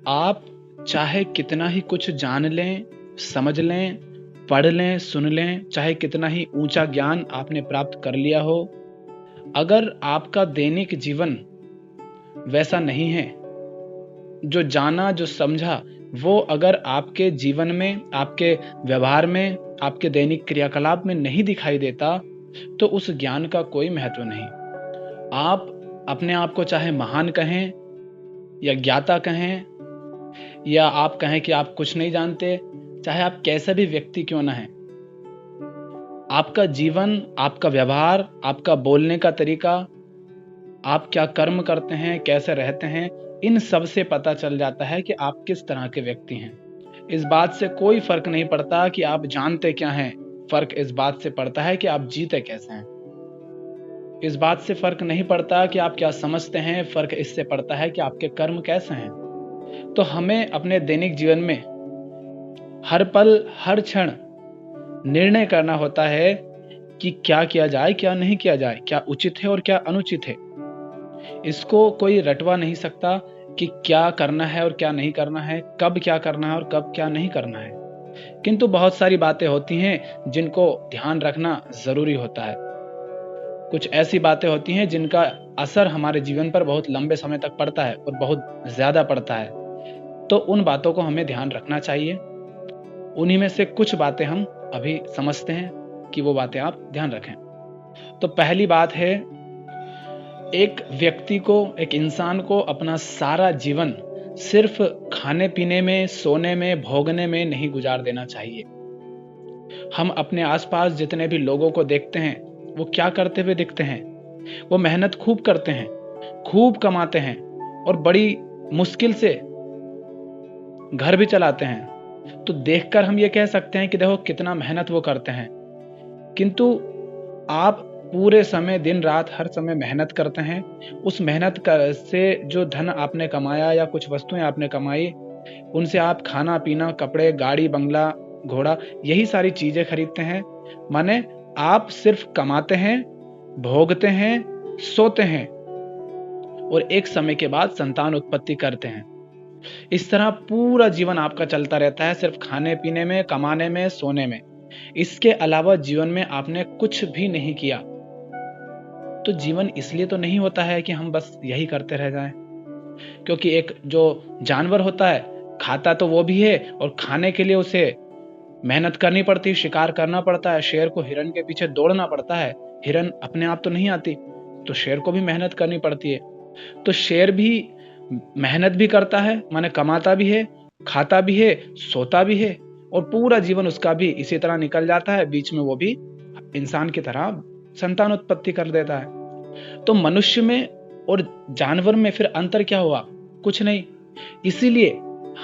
आप चाहे कितना ही कुछ जान लें, समझ लें, पढ़ लें, सुन लें, चाहे कितना ही ऊँचा ज्ञान आपने प्राप्त कर लिया हो, अगर आपका दैनिक जीवन वैसा नहीं है, जो जाना, जो समझा, वो अगर आपके जीवन में, आपके व्यवहार में, आपके दैनिक क्रियाकलाप में नहीं दिखाई देता, तो उस ज्ञान का कोई महत्व नहीं। आप अपने आप को चाहे महान कहें या ज्ञाता कहें या आप कहें कि आप कुछ नहीं जानते, चाहे आप कैसा भी व्यक्ति क्यों ना हैं, आपका जीवन, आपका व्यवहार, आपका बोलने का तरीका, आप क्या कर्म करते हैं, कैसे रहते हैं, इन सब से पता चल जाता है कि आप किस तरह के व्यक्ति हैं। इस बात से कोई फ़र्क नहीं पड़ता कि आप जानते क्या हैं, फ़र्क इस बात से पड़ता है कि आप जीते कैसे हैं। इस बात से फ़र्क नहीं पड़ता कि आप क्या समझते हैं, फ़र्क इससे पड़ता है कि आपके कर्म कैसे हैं। तो हमें अपने दैनिक जीवन में हर पल, हर क्षण निर्णय करना होता है कि क्या किया जाए, क्या नहीं किया जाए, क्या उचित है और क्या अनुचित है। इसको कोई रटवा नहीं सकता कि क्या करना है और क्या नहीं करना है, कब क्या करना है और कब क्या नहीं करना है। किंतु बहुत सारी बातें होती हैं जिनको ध्यान रखना ज़रूरी होता है। कुछ ऐसी बातें होती हैं जिनका असर हमारे जीवन पर बहुत लंबे समय तक पड़ता है और बहुत ज़्यादा पड़ता है। तो उन बातों को हमें ध्यान रखना चाहिए। उन्हीं में से कुछ बातें हम अभी समझते हैं कि वो बातें आप ध्यान रखें। तो पहली बात है, एक व्यक्ति को, एक इंसान को अपना सारा जीवन सिर्फ खाने-पीने में, सोने में, भोगने में नहीं गुजार देना चाहिए। हम अपने आस-पास जितने भी लोगों को देखते हैं, वो क्या करते हुए दिखते हैं? वो मेहनत खूब करते हैं, खूब कमाते हैं और बड़ी मुश्किल से घर भी चलाते हैं। तो देखकर हम ये कह सकते हैं कि देखो कितना मेहनत वो करते हैं। किंतु आप पूरे समय दिन-रात हर समय मेहनत करते हैं। उस मेहनत से जो धन आपने कमाया या कुछ वस्तुएँ आपने कमाई, उनसे आप खाना-पीना, कपड़े, गाड़ी, बंगला, घोड़ा यही सारी चीज़ें खरीदते हैं। माने आप सिर्फ़ कमाते हैं, भोगते हैं, सोते हैं और एक समय के बाद संतान उत्पत्ति करते हैं। इस तरह पूरा जीवन आपका चलता रहता है सिर्फ़ खाने-पीने में, कमाने में, सोने में। इसके अलावा जीवन में आपने कुछ भी नहीं किया। तो जीवन इसलिए तो नहीं होता है कि हम बस यही करते रह जाएँ। क्योंकि एक जो जानवर होता है, खाता तो वो भी है और खाने के लिए उसे मेहनत करनी पड़ती है, शिकार करना पड़ता है, शेर को हिरन के पीछे दौड़ना पड़ता है। हिरन अपने आप तो नहीं आती, तो शेर को भी मेहनत करनी पड़ती है। तो शेर भी मेहनत भी करता है, माने कमाता भी है, खाता भी है, सोता भी है और पूरा जीवन उसका भी इसी तरह निकल जाता है। बीच में वो भी इंसान की तरह संतान उत्पत्ति कर देता है। तो मनुष्य में और जानवर में फिर अंतर क्या हुआ? कुछ नहीं। इसीलिए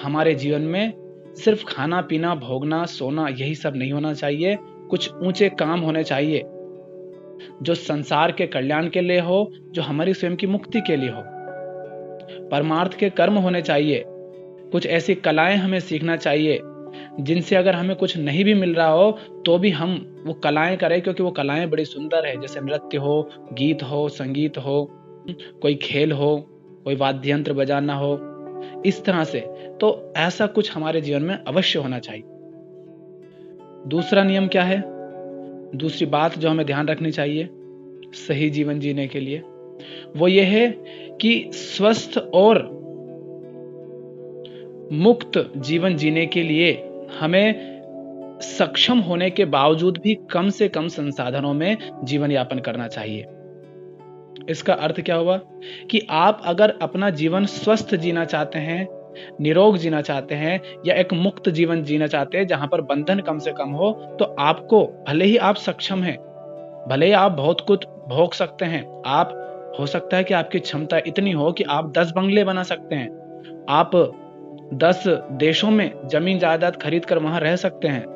हमारे जीवन में सिर्फ खाना-पीना, भोगना, सोना यही सब नहीं होना चाहिए। कुछ ऊँचे काम होने चाहिए, जो संसार के कल्याण के लिए हो, जो हमारी स्वयं की मुक्ति के लिए हो। परमार्थ के कर्म होने चाहिए। कुछ ऐसी कलाएँ हमें सीखना चाहिए, जिनसे अगर हमें कुछ नहीं भी मिल रहा हो, तो भी हम वो कलाएँ करें क्योंकि वो कलाएँ बड़ी सुंदर है। जैसे नृत्य हो, गीत हो, संगीत हो, कोई खेल हो, कोई वाद्य यंत्र बजाना हो, इस तरह से। तो ऐसा कुछ हमारे जीवन में अवश्य होना चाहिए। दूसरा नियम क्या है? दूसरी बात जो हमें ध्यान रखनी चाहिए, सही जीवन जीने के लिए, वो ये है कि स्वस्थ और मुक्त जीवन जीने के लिए हमें सक्षम होने के बावजूद भी कम से कम संसाधनों में जीवन यापन करना चाहिए। इसका अर्थ क्या हुआ कि आप अगर अपना जीवन स्वस्थ जीना चाहते हैं, निरोग जीना चाहते हैं या एक मुक्त जीवन जीना चाहते हैं जहां पर बंधन कम से कम हो, तो आपको भले ही आप सक्षम हैं, भले ही आप बहुत कुछ भोग सकते हैं, आप हो सकता है कि आपकी क्षमता इतनी हो कि आप 10 बंगले बना सकते हैं, आप 10 देशों में जमीन जायदाद खरीद कर वहां रह सकते हैं।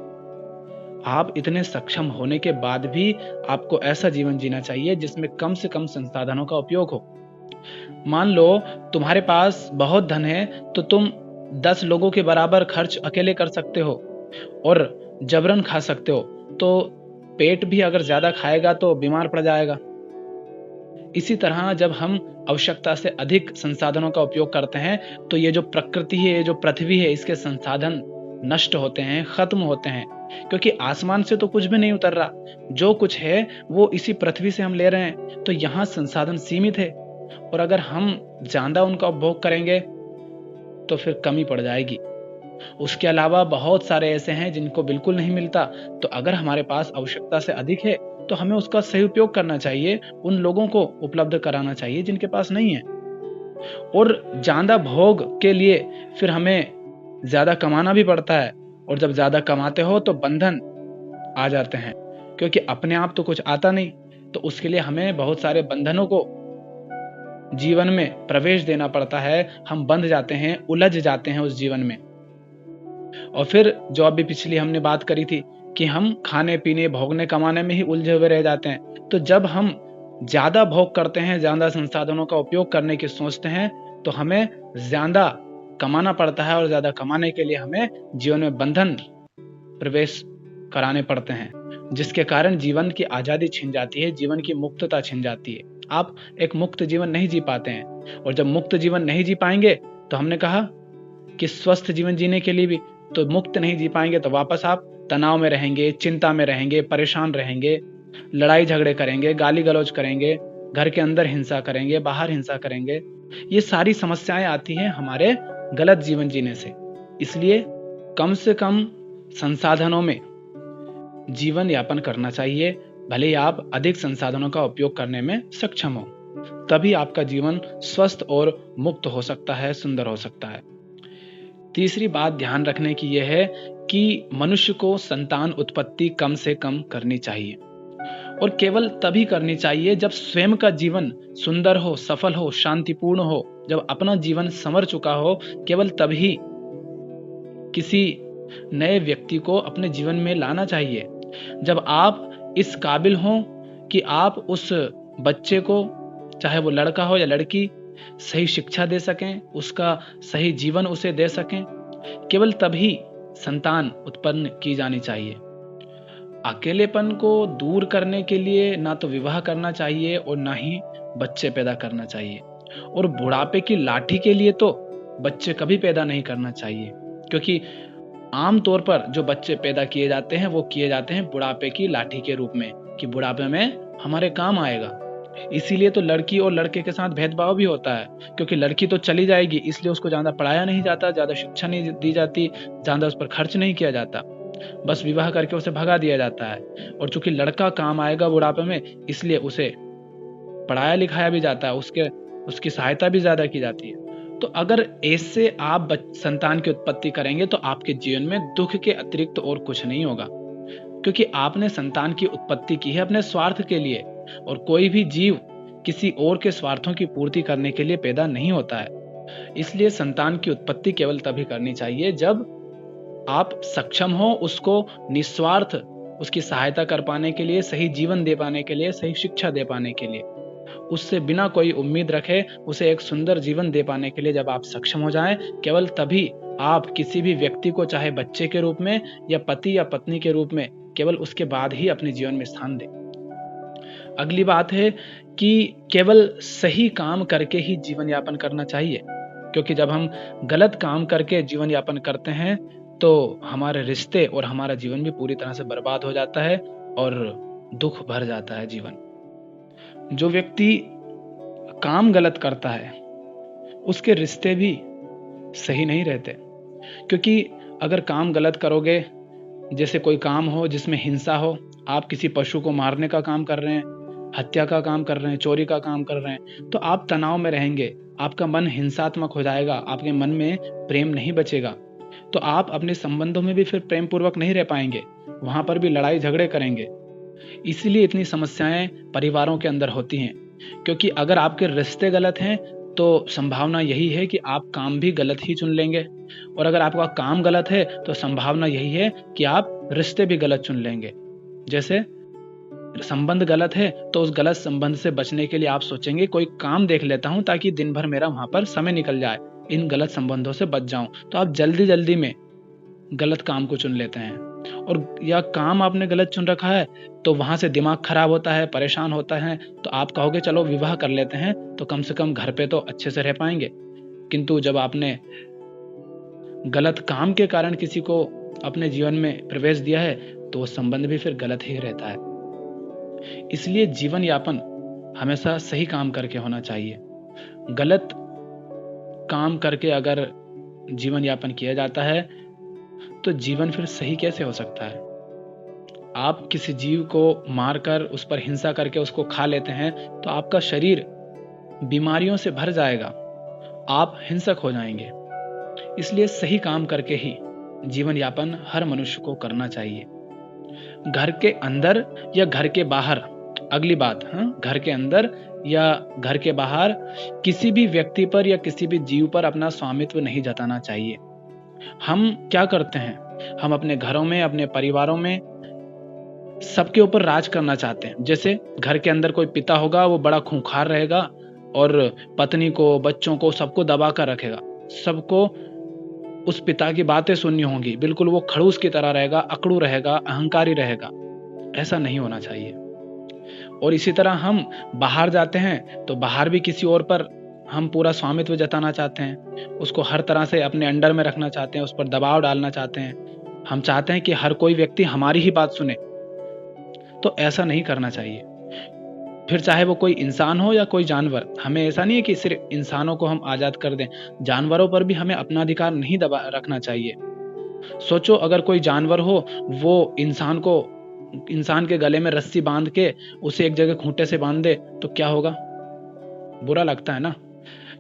आप इतने सक्षम होने के बाद भी आपको ऐसा जीवन जीना चाहिए जिसमें कम से कम संसाधनों का उपयोग हो। मान लो तुम्हारे पास बहुत धन है तो तुम 10 लोगों के बराबर खर्च अकेले कर सकते हो और जबरन खा सकते हो। तो पेट भी अगर ज़्यादा खाएगा तो बीमार पड़ जाएगा। इसी तरह जब हम आवश्यकता से अधिक संसाधनों का उपयोग करते हैं तो ये जो प्रकृति है, ये जो पृथ्वी है, इसके संसाधन नष्ट होते हैं, खत्म होते हैं, क्योंकि आसमान से तो कुछ भी नहीं उतर रहा। जो कुछ है वो इसी पृथ्वी से हम ले रहे हैं, तो यहाँ संसाधन सीमित है और अगर हम ज्यादा उनका उपभोग करेंगे तो फिर कमी पड़ जाएगी। उसके अलावा बहुत सारे ऐसे हैं जिनको बिल्कुल नहीं मिलता, तो अगर हमारे पास आवश्यकता से अधिक है तो हमें उसका सही उपयोग करना चाहिए, उन लोगों को उपलब्ध कराना चाहिए जिनके पास नहीं है। और ज्यादा भोग के लिए फिर हमें ज्यादा कमाना भी पड़ता है, और जब ज्यादा कमाते हो तो बंधन आ जाते हैं, क्योंकि अपने आप तो कुछ आता नहीं, तो उसके लिए हमें बहुत सारे बंधनों को जीवन में प्रवेश देना पड़ता है। हम बंध जाते हैं, उलझ जाते हैं उस जीवन में। और फिर जो अभी पिछली हमने बात करी थी कि हम खाने पीने भोगने कमाने में ही उलझे हुए रह जाते हैं, तो जब हम ज्यादा भोग करते हैं, ज्यादा संसाधनों का उपयोग करने की सोचते हैं, तो हमें ज्यादा कमाना पड़ता है और ज्यादा कमाने के लिए हमें जीवन में बंधन प्रवेश कराने पड़ते हैं, जिसके कारण जीवन की आजादी छिन जाती है, जीवन की मुक्तता छिन जाती है। आप एक मुक्त जीवन नहीं जी पाते हैं, और जब मुक्त जीवन नहीं जी पाएंगे तो हमने कहा कि स्वस्थ जीवन जीने के लिए भी तो मुक्त नहीं जी पाएंगे, तो वापस आप तनाव में रहेंगे, चिंता में रहेंगे, परेशान रहेंगे, लड़ाई झगड़े करेंगे, गाली गलौज करेंगे, घर के अंदर हिंसा करेंगे, बाहर हिंसा करेंगे। ये सारी समस्याएं आती हैं हमारे गलत जीवन जीने से। इसलिए कम से कम संसाधनों में जीवन यापन करना चाहिए, भले ही आप अधिक संसाधनों का उपयोग करने में सक्षम हो, तभी आपका जीवन स्वस्थ और मुक्त हो सकता है, सुंदर हो सकता है। तीसरी बात ध्यान रखने की यह है कि मनुष्य को संतान उत्पत्ति कम से कम करनी चाहिए, और केवल तभी करनी चाहिए जब स्वयं का जीवन सुंदर हो, सफल हो, शांतिपूर्ण हो, जब अपना जीवन संवर चुका हो, केवल तभी किसी नए व्यक्ति को अपने जीवन में लाना चाहिए। जब आप इस काबिल हो कि आप उस बच्चे को, चाहे वो लड़का हो या लड़की, सही शिक्षा दे सकें, उसका सही जीवन उसे दे सकें, केवल तभी संतान उत्पन्न की जानी चाहिए। अकेलेपन को दूर करने के लिए ना तो विवाह करना चाहिए और ना ही बच्चे पैदा करना चाहिए, और बुढ़ापे की लाठी के लिए तो बच्चे कभी पैदा नहीं करना चाहिए, क्योंकि आमतौर पर जो बच्चे पैदा किए जाते हैं वो किए जाते हैं बुढ़ापे की लाठी के रूप में, कि बुढ़ापे में हमारे काम आएगा। इसीलिए तो लड़की और लड़के के साथ भेदभाव भी होता है, क्योंकि लड़की तो चली जाएगी, इसलिए उसको ज्यादा पढ़ाया नहीं जाता, ज्यादा शिक्षा नहीं दी जाती, ज्यादा उस पर खर्च नहीं किया जाता, बस विवाह करके उसे भगा दिया जाता है। और चूंकि लड़का काम आएगा बुढ़ापे में, इसलिए उसे पढ़ाया लिखाया भी जाता है, उसकी सहायता भी ज्यादा की जाती है। तो अगर ऐसे आप संतान की उत्पत्ति करेंगे तो आपके जीवन में दुख के अतिरिक्त और कुछ नहीं होगा, क्योंकि आपने संतान की उत्पत्ति की है अपने स्वार्थ के लिए, और कोई भी जीव किसी और के स्वार्थों की पूर्ति करने के लिए पैदा नहीं होता है। इसलिए संतान की उत्पत्ति केवल तभी करनी चाहिए जब आप सक्षम हो उसको निस्वार्थ उसकी सहायता कर पाने के लिए, सही जीवन दे पाने के लिए, सही शिक्षा दे पाने के लिए, उससे बिना कोई उम्मीद रखे उसे एक सुंदर जीवन दे पाने के लिए जब आप सक्षम हो जाएं, केवल तभी आप किसी भी व्यक्ति को, चाहे बच्चे के रूप में या पति या पत्नी के रूप में, केवल उसके बाद ही अपने जीवन में स्थान दें। अगली बात है कि केवल सही काम करके ही जीवन यापन करना चाहिए, क्योंकि जब हम गलत काम करके जीवन यापन करते हैं तो हमारे रिश्ते और हमारा जीवन भी पूरी तरह से बर्बाद हो जाता है और दुख भर जाता है जीवन। जो व्यक्ति काम गलत करता है उसके रिश्ते भी सही नहीं रहते, क्योंकि अगर काम गलत करोगे, जैसे कोई काम हो जिसमें हिंसा हो, आप किसी पशु को मारने का काम कर रहे हैं, हत्या का काम कर रहे हैं, चोरी का काम कर रहे हैं, तो आप तनाव में रहेंगे, आपका मन हिंसात्मक हो जाएगा, आपके मन में प्रेम नहीं बचेगा, तो आप अपने संबंधों में भी फिर प्रेम पूर्वक नहीं रह पाएंगे, वहां पर भी लड़ाई झगड़े करेंगे। इसीलिए इतनी समस्याएं परिवारों के अंदर होती हैं, क्योंकि अगर आपके रिश्ते गलत हैं तो संभावना यही है कि आप काम भी गलत ही चुन लेंगे, और अगर आपका काम गलत है तो संभावना यही है कि आप रिश्ते भी गलत चुन लेंगे। जैसे संबंध गलत है तो उस गलत संबंध से बचने के लिए आप सोचेंगे कोई काम देख लेता हूं ताकि दिन भर मेरा वहां पर समय निकल जाए, इन गलत संबंधों से बच जाऊं, तो आप जल्दी जल्दी में गलत काम को चुन लेते हैं। और या काम आपने गलत चुन रखा है तो वहां से दिमाग खराब होता है, परेशान होता है, तो आप कहोगे चलो विवाह कर लेते हैं तो कम से कम घर पे तो अच्छे से रह पाएंगे। किंतु जब आपने गलत काम के कारण किसी को अपने जीवन में प्रवेश दिया है तो वो संबंध भी फिर गलत ही रहता है। इसलिए जीवन यापन हमेशा सही काम करके होना चाहिए। गलत काम करके अगर जीवन यापन किया जाता है तो जीवन फिर सही कैसे हो सकता है। आप किसी जीव को मारकर उस पर हिंसा करके उसको खा लेते हैं तो आपका शरीर बीमारियों से भर जाएगा, आप हिंसक हो जाएंगे। इसलिए सही काम करके ही जीवन यापन हर मनुष्य को करना चाहिए। घर के अंदर या घर के बाहर, अगली बात, घर के अंदर या घर के बाहर किसी भी व्यक्ति पर या किसी भी जीव पर अपना स्वामित्व नहीं जताना चाहिए। हम क्या करते हैं, हम अपने घरों में, अपने परिवारों में सबके ऊपर राज करना चाहते हैं। जैसे घर के अंदर कोई पिता होगा, वो बड़ा खूंखार रहेगा और पत्नी को, बच्चों को, सबको दबा कर रखेगा, सबको उस पिता की बातें सुननी होंगी, बिल्कुल वो खड़ूस की तरह रहेगा, अकड़ू रहेगा, अहंकारी रहेगा। ऐसा नहीं होना चाहिए। और इसी तरह हम बाहर जाते हैं तो बाहर भी किसी और पर हम पूरा स्वामित्व जताना चाहते हैं, उसको हर तरह से अपने अंडर में रखना चाहते हैं, उस पर दबाव डालना चाहते हैं। हम चाहते हैं कि हर कोई व्यक्ति हमारी ही बात सुने, तो ऐसा नहीं करना चाहिए। फिर चाहे वो कोई इंसान हो या कोई जानवर, हमें ऐसा नहीं है कि सिर्फ इंसानों को हम आजाद कर दें, जानवरों पर भी हमें अपना अधिकार नहीं दबा रखना चाहिए। सोचो अगर कोई जानवर हो, वो इंसान के गले में रस्सी बांध के उसे एक जगह खूंटे से बांध दे तो क्या होगा? बुरा लगता है ना।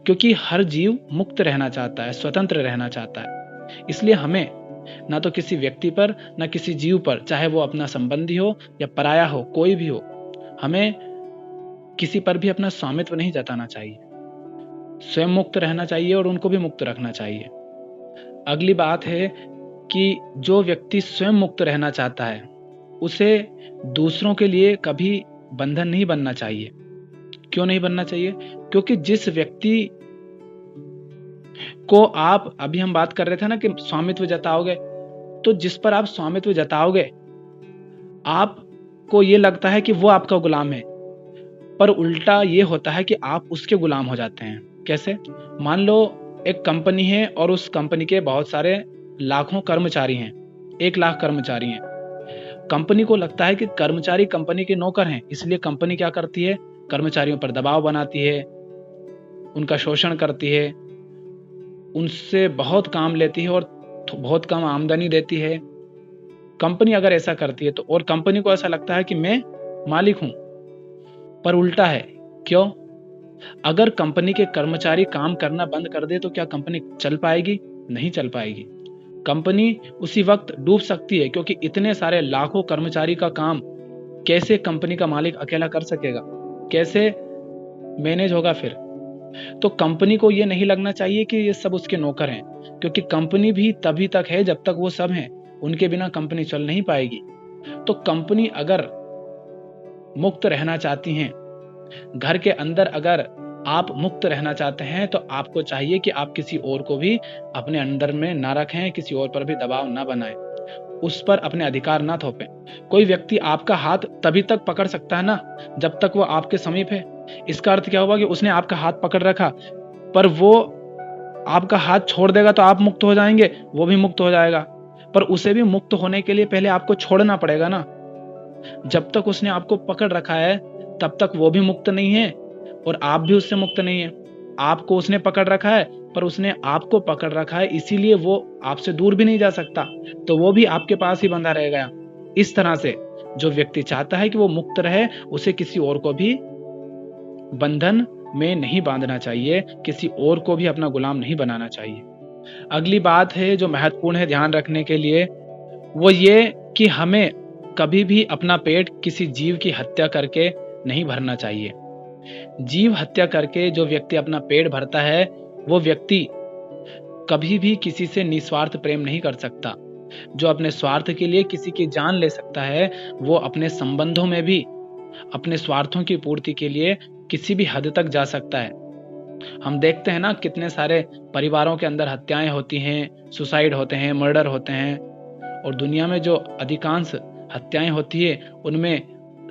क्योंकि हर जीव मुक्त रहना चाहता है, स्वतंत्र रहना चाहता है। इसलिए हमें ना तो किसी व्यक्ति पर, ना किसी जीव पर, चाहे वो अपना संबंधी हो या पराया हो, कोई भी हो, हमें किसी पर भी अपना स्वामित्व नहीं जताना चाहिए। स्वयं मुक्त रहना चाहिए और उनको भी मुक्त रखना चाहिए। अगली बात है कि जो व्यक्ति स्वयं मुक्त रहना चाहता है उसे दूसरों के लिए कभी बंधन नहीं बनना चाहिए। क्यों नहीं बनना चाहिए? क्योंकि जिस व्यक्ति को आप, अभी हम बात कर रहे थे ना कि स्वामित्व जताओगे, तो जिस पर आप स्वामित्व जताओगे आपको ये लगता है कि वो आपका गुलाम है, पर उल्टा ये होता है कि आप उसके गुलाम हो जाते हैं। कैसे? मान लो एक कंपनी है और उस कंपनी के बहुत सारे लाखों कर्मचारी हैं, 1 लाख कर्मचारी हैं। कंपनी को लगता है कि कर्मचारी कंपनी के नौकर हैं, इसलिए कंपनी क्या करती है? कर्मचारियों पर दबाव बनाती है, उनका शोषण करती है, उनसे बहुत काम लेती है और बहुत कम आमदनी देती है। कंपनी अगर ऐसा करती है तो, और कंपनी को ऐसा लगता है कि मैं मालिक हूं, पर उल्टा है। क्यों? अगर कंपनी के कर्मचारी काम करना बंद कर दे तो क्या कंपनी चल पाएगी? नहीं चल पाएगी। कंपनी उसी वक्त डूब सकती है, क्योंकि इतने सारे लाखों कर्मचारी का काम कैसे कंपनी का मालिक अकेला कर सकेगा? कैसे मैनेज होगा फिर? तो कंपनी को ये नहीं लगना चाहिए कि ये सब उसके नौकर हैं, क्योंकि कंपनी भी तभी तक है जब तक वो सब हैं, उनके बिना कंपनी चल नहीं पाएगी। तो कंपनी अगर मुक्त रहना चाहती हैं, घर के अंदर अगर आप मुक्त रहना चाहते हैं, तो आपको चाहिए कि आप किसी और को भी अपने अंदर में ना रखें, किसी और पर भी दबाव ना बनाएं, उस पर अपने अधिकार ना थोपें। कोई व्यक्ति आपका हाथ तभी तक पकड़ सकता है ना जब तक वो आपके समीप है। इसका अर्थ क्या हुआ कि उसने आपका हाथ पकड़ रखा, पर वो आपका हाथ छोड़ देगा तो आप मुक्त हो जाएंगे, वो भी मुक्त हो जाएगा। पर उसे भी मुक्त होने के लिए पहले आपको छोड़ना पड़ेगा ना। जब तक उसने आपको पकड़ रखा है तब तक वो भी मुक्त नहीं है और आप भी उससे मुक्त नहीं है। आपको उसने पकड़ रखा है, पर उसने आपको पकड़ रखा है, इसीलिए वो आपसे दूर भी नहीं जा सकता, तो वो भी आपके पास ही बंधा रहेगा। इस तरह से जो व्यक्ति चाहता है कि वो मुक्त रहे, उसे किसी और को भी बंधन में नहीं बांधना चाहिए, किसी और को भी अपना गुलाम नहीं बनाना चाहिए। अगली बात है जो महत्वपूर्ण है ध्यान रखने के लिए, वो ये कि हमें कभी भी अपना पेट किसी जीव की हत्या करके नहीं भरना चाहिए। जीव हत्या करके जो व्यक्ति अपना पेट भरता है, वो व्यक्ति कभी भी किसी से निस्वार्थ प्रेम नहीं कर सकता। जो अपने स्वार्थ के लिए किसी की जान ले सकता है, वो अपने संबंधों में भी अपने स्वार्थों की पूर्ति के लिए किसी भी हद तक जा सकता है। हम देखते हैं ना, कितने सारे परिवारों के अंदर हत्याएं होती हैं, सुसाइड होते हैं, मर्डर होते हैं, और दुनिया में जो अधिकांश हत्याएं होती है उनमें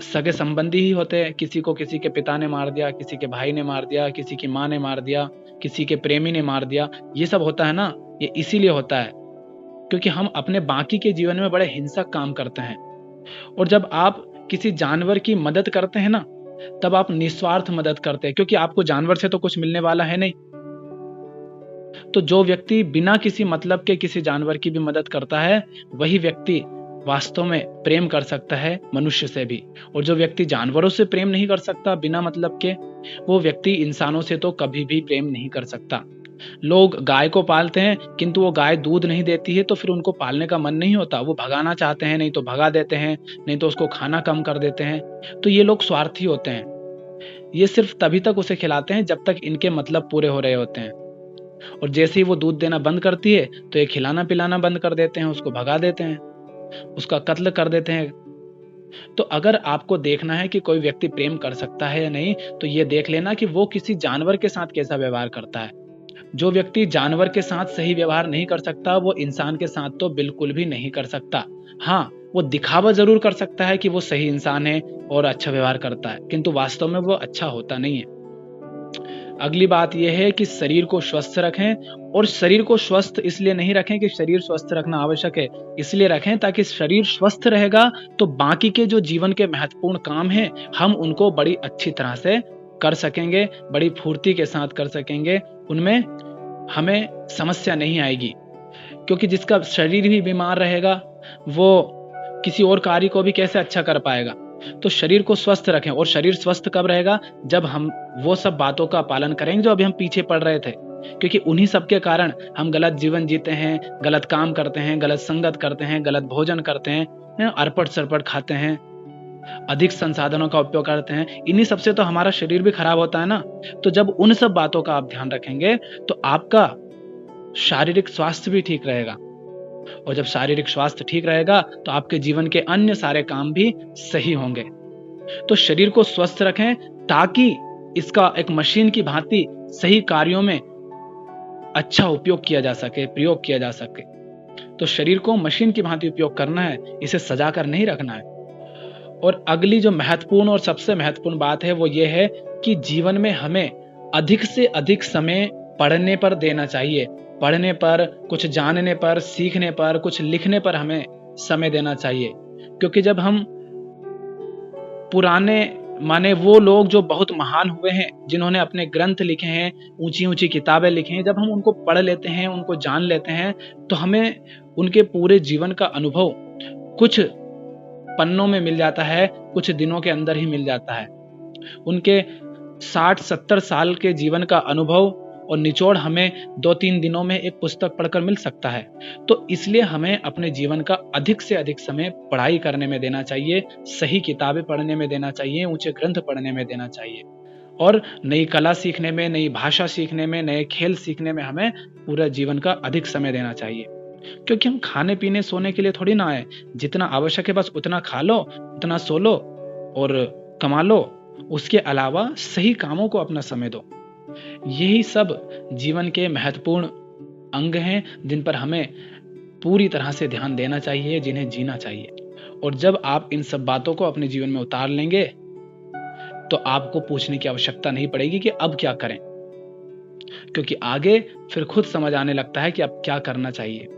सगे संबंधी ही होते हैं। किसी को किसी के पिता ने मार दिया, किसी के भाई ने मार दिया, किसी की माँ ने मार दिया, किसी के प्रेमी ने मार दिया। ये सब होता है ना, ये इसीलिए होता है क्योंकि हम अपने बाकी के जीवन में बड़े हिंसक काम करते हैं। और जब आप किसी जानवर की मदद करते हैं ना, तब आप निस्वार्थ मदद करते हैं, क्योंकि आपको जानवर से तो कुछ मिलने वाला है नहीं। तो जो व्यक्ति बिना किसी मतलब के किसी जानवर की भी मदद करता है, वही व्यक्ति वास्तव में प्रेम कर सकता है मनुष्य से भी। और जो व्यक्ति जानवरों से प्रेम नहीं कर सकता बिना मतलब के, वो व्यक्ति इंसानों से तो कभी भी प्रेम नहीं कर सकता। लोग गाय को पालते हैं, किंतु वो गाय दूध नहीं देती है तो फिर उनको पालने का मन नहीं होता। वो भगाना चाहते हैं, नहीं तो भगा देते हैं, नहीं तो उसको खाना कम कर देते हैं। तो ये लोग स्वार्थी होते हैं। ये सिर्फ तभी तक उसे खिलाते हैं जब तक इनके मतलब पूरे हो रहे होते हैं। और जैसे ही वो दूध देना बंद करती है तो ये खिलाना पिलाना बंद कर देते हैं, उसको भगा देते हैं, उसका कत्ल कर देते हैं। तो अगर आपको देखना है कि कोई व्यक्ति प्रेम कर सकता है या नहीं, तो ये देख लेना कि वो किसी जानवर के साथ कैसा व्यवहार करता है। जो व्यक्ति जानवर के साथ सही व्यवहार नहीं कर सकता, वो इंसान के साथ तो बिल्कुल भी नहीं कर सकता। हाँ, वो दिखावा जरूर कर सकता है कि वो सही इंसान है और अच्छा व्यवहार करता है, किंतु वास्तव में वो अच्छा होता नहीं है। अगली बात यह है कि शरीर को स्वस्थ रखें। और शरीर को स्वस्थ इसलिए नहीं रखें कि शरीर स्वस्थ रखना आवश्यक है, इसलिए रखें ताकि शरीर स्वस्थ रहेगा तो बाकी के जो जीवन के महत्वपूर्ण काम हैं, हम उनको बड़ी अच्छी तरह से कर सकेंगे, बड़ी फुर्ती के साथ कर सकेंगे। उनमें हमें समस्या नहीं आएगी, क्योंकि जिसका शरीर भी बीमार रहेगा वो किसी और कार्य को भी कैसे अच्छा कर पाएगा। तो शरीर को स्वस्थ रखें। और शरीर स्वस्थ कब रहेगा? जब हम वो सब बातों का पालन करेंगे जो अभी हम पीछे पड़ रहे थे, क्योंकि उन्हीं सब के कारण हम गलत जीवन जीते हैं, गलत काम करते हैं, गलत संगत करते हैं, गलत भोजन करते हैं, अरपट सरपट खाते हैं, अधिक संसाधनों का उपयोग करते हैं। इन्हीं सबसे तो हमारा शरीर भी खराब होता है ना। तो जब उन सब बातों का आप ध्यान रखेंगे तो आपका शारीरिक स्वास्थ्य भी ठीक रहेगा। और जब शारीरिक स्वास्थ्य ठीक रहेगा तो आपके जीवन के अन्य सारे काम भी सही होंगे। तो शरीर को स्वस्थ रखें ताकि इसका एक मशीन की भांति सही कार्यों में अच्छा उपयोग किया जा सके, प्रयोग किया जा सके। तो शरीर को मशीन की भांति उपयोग करना है, इसे सजा कर नहीं रखना है। और अगली जो महत्वपूर्ण और सबसे महत्वपूर्ण बात है वो ये है कि जीवन में हमें अधिक से अधिक समय पढ़ने पर देना चाहिए। पढ़ने पर, कुछ जानने पर, सीखने पर, कुछ लिखने पर हमें समय देना चाहिए। क्योंकि जब हम पुराने माने वो लोग जो बहुत महान हुए हैं, जिन्होंने अपने ग्रंथ लिखे हैं, ऊंची ऊंची किताबें लिखी हैं, जब हम उनको पढ़ लेते हैं, उनको जान लेते हैं, तो हमें उनके पूरे जीवन का अनुभव कुछ पन्नों में मिल जाता है, कुछ दिनों के अंदर ही मिल जाता है। उनके 60-70 साल के जीवन का अनुभव और निचोड़ हमें 2-3 दिनों में एक पुस्तक पढ़कर मिल सकता है। तो इसलिए हमें अपने जीवन का अधिक से अधिक समय पढ़ाई करने में देना चाहिए, सही किताबें पढ़ने में देना चाहिए, ऊंचे ग्रंथ पढ़ने में देना चाहिए। और नई कला सीखने में, नई भाषा सीखने में, नए खेल सीखने में हमें पूरा जीवन का अधिक समय देना चाहिए। क्योंकि हम खाने पीने सोने के लिए थोड़ी ना आए। जितना आवश्यक है बस उतना खा लो, उतना सो लो और कमा लो। उसके अलावा सही कामों को अपना समय दो। यही सब जीवन के महत्वपूर्ण अंग हैं जिन पर हमें पूरी तरह से ध्यान देना चाहिए, जिन्हें जीना चाहिए। और जब आप इन सब बातों को अपने जीवन में उतार लेंगे तो आपको पूछने की आवश्यकता नहीं पड़ेगी कि अब क्या करें, क्योंकि आगे फिर खुद समझ आने लगता है कि अब क्या करना चाहिए।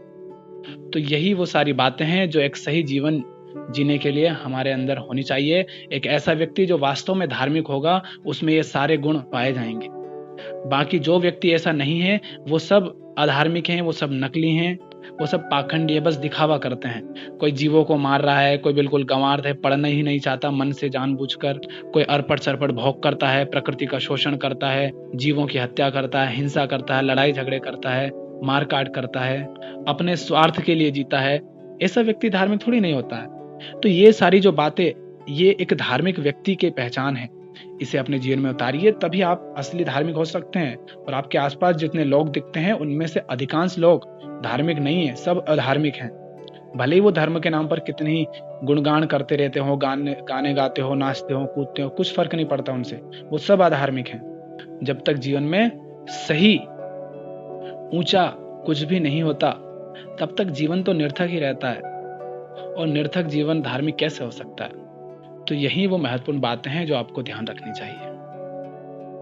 तो यही वो सारी बातें हैं जो एक सही जीवन जीने के लिए हमारे अंदर होनी चाहिए। एक ऐसा व्यक्ति जो वास्तव में धार्मिक होगा, उसमें ये सारे गुण पाए जाएंगे। बाकी जो व्यक्ति ऐसा नहीं है, वो सब अधार्मिक हैं, वो सब नकली हैं, वो सब पाखंडी है, बस दिखावा करते हैं। कोई जीवों को मार रहा है, कोई बिल्कुल गंवार है, पढ़ना ही नहीं चाहता मन से जानबूझकर, कोई अरपट सरपट भोग करता है, प्रकृति का शोषण करता है, जीवों की हत्या करता है, हिंसा करता है, लड़ाई झगड़े करता है, मार काट करता है, अपने स्वार्थ के लिए जीता है। ऐसा व्यक्ति धार्मिक थोड़ी नहीं होता है। तो ये सारी जो बातें, ये एक धार्मिक व्यक्ति की पहचान है। इसे अपने जीवन में उतारिए, तभी आप असली धार्मिक हो सकते हैं। और आपके आसपास जितने लोग दिखते हैं उनमें से अधिकांश लोग धार्मिक नहीं है, सब अधार्मिक हैं। भले ही वो धर्म के नाम पर कितनी ही गुणगान करते रहते हो, गाने गाते हो, नाचते हो, कूदते हो, कुछ फर्क नहीं पड़ता उनसे, वो सब अधार्मिक हैं। जब तक जीवन में सही ऊंचा कुछ भी नहीं होता, तब तक जीवन तो निरर्थक ही रहता है। और निरर्थक जीवन धार्मिक कैसे हो सकता है? तो यही वो महत्वपूर्ण बातें हैं जो आपको ध्यान रखनी चाहिए।